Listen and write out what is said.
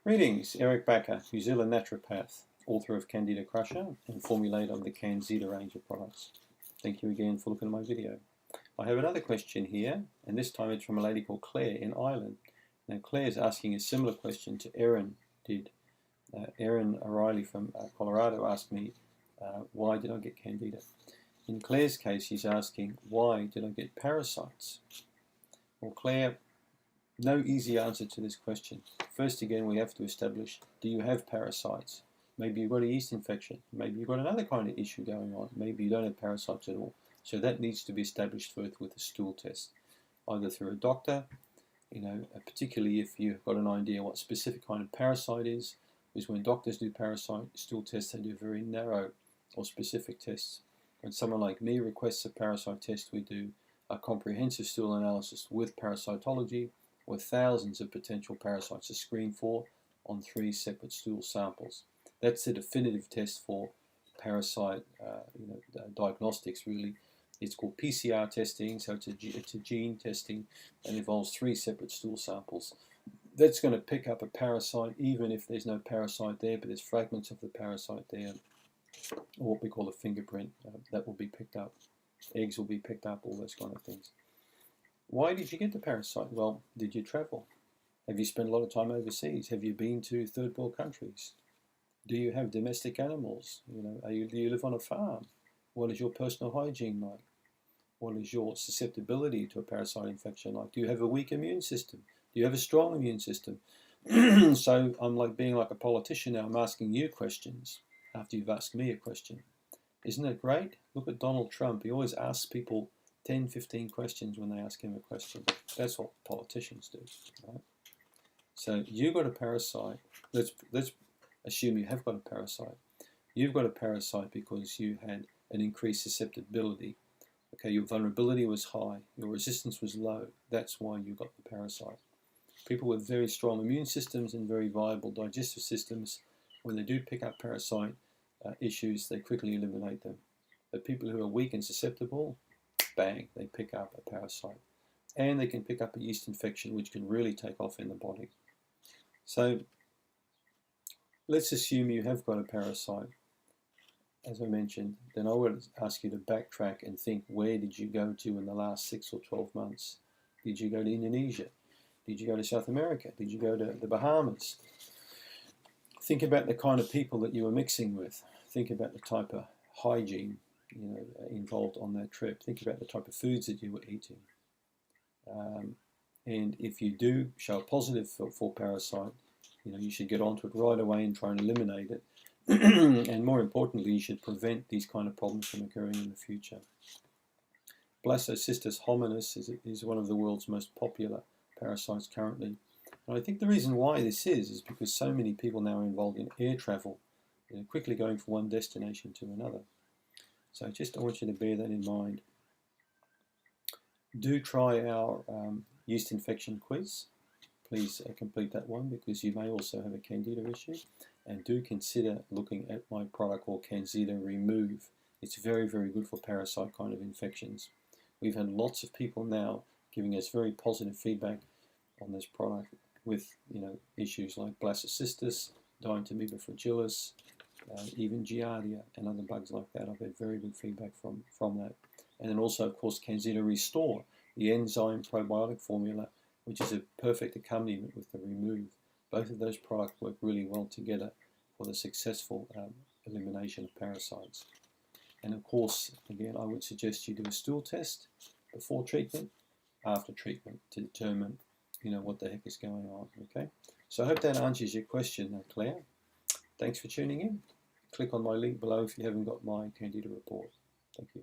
Greetings, Eric Bakker, New Zealand naturopath, author of Candida Crusher and formulator of the CanXida range of products. Thank you again for looking at my video. I have another question here, and this time it's from a lady called Claire in Ireland. Now Claire is asking a similar question to Erin did. Erin Riley from Colorado asked me, why did I get Candida? In Claire's case, she's asking, why did I get parasites? Well, Claire, no easy answer to this question. First again, we have to establish, do you have parasites? Maybe you've got a yeast infection. Maybe you've got another kind of issue going on. Maybe you don't have parasites at all. So that needs to be established first with a stool test, either through a doctor, particularly if you've got an idea what specific kind of parasite is, because when doctors do parasite stool tests, they do very narrow or specific tests. When someone like me requests a parasite test, we do a comprehensive stool analysis with parasitology, with thousands of potential parasites to screen for on 3 separate stool samples. That's the definitive test for parasite diagnostics, really. It's called PCR testing, so it's a gene testing and involves 3 separate stool samples. That's going to pick up a parasite even if there's no parasite there, but there's fragments of the parasite there, or what we call a fingerprint, that will be picked up. Eggs will be picked up, all those kind of things. Why did you get the parasite? Well, did you travel? Have you spent a lot of time overseas? Have you been to third world countries? Do you have domestic animals? Do you live on a farm? What is your personal hygiene like? What is your susceptibility to a parasite infection like? Do you have a weak immune system? Do you have a strong immune system? So I'm like being like a politician now. I'm asking you questions after you've asked me a question. Isn't it great? Look at Donald Trump. He always asks people 10, 15 questions when they ask him a question. That's what politicians do, right? So you got a parasite. Let's assume you have got a parasite. You've got a parasite because you had an increased susceptibility. Okay, your vulnerability was high, your resistance was low. That's why you got the parasite. People with very strong immune systems and very viable digestive systems, when they do pick up parasite issues, they quickly eliminate them. But people who are weak and susceptible, bang, they pick up a parasite. And they can pick up a yeast infection, which can really take off in the body. So let's assume you have got a parasite, as I mentioned. Then I would ask you to backtrack and think, where did you go to in the last 6 or 12 months? Did you go to Indonesia? Did you go to South America? Did you go to the Bahamas? Think about the kind of people that you were mixing with. Think about the type of hygiene involved on that trip. Think about the type of foods that you were eating. And if you do show a positive for parasite, you should get onto it right away and try and eliminate it. And more importantly, you should prevent these kind of problems from occurring in the future. Blastocystis Hominis is one of the world's most popular parasites currently. And I think the reason why this is because so many people now are involved in air travel, quickly going from one destination to another. So I want you to bear that in mind. Do try our yeast infection quiz. Please complete that one because you may also have a Candida issue. And do consider looking at my product called CanXida Remove. It's very, very good for parasite kind of infections. We've had lots of people now giving us very positive feedback on this product with issues like Blastocystis, Dientamoeba fragilis, even Giardia and other bugs like that. I've had very good feedback from that. And then also, of course, CanXida Restore, the enzyme probiotic formula, which is a perfect accompaniment with the Remove. Both of those products work really well together for the successful elimination of parasites. And of course, again, I would suggest you do a stool test before treatment, after treatment, to determine what the heck is going on. Okay, so I hope that answers your question, Claire. Thanks for tuning in. Click on my link below if you haven't got my Candida report. Thank you.